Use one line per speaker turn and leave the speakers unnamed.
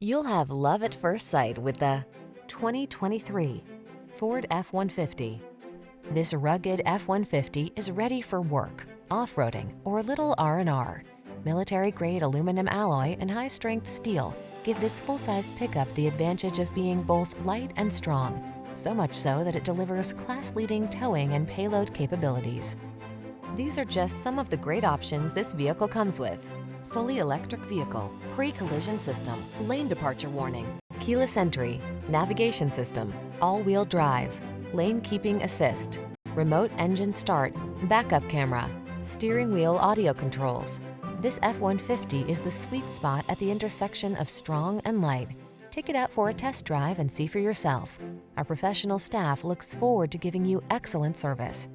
You'll have love at first sight with the 2023 Ford F-150. This rugged F-150 is ready for work, off-roading, or a little R&R. Military-grade aluminum alloy and high-strength steel give this full-size pickup the advantage of being both light and strong, so much so that it delivers class-leading towing and payload capabilities. These are just some of the great options this vehicle comes with: fully electric vehicle, pre-collision system, lane departure warning, keyless entry, navigation system, all-wheel drive, lane keeping assist, remote engine start, backup camera, steering wheel audio controls. This F-150 is the sweet spot at the intersection of strong and light. Take it out for a test drive and see for yourself. Our professional staff looks forward to giving you excellent service.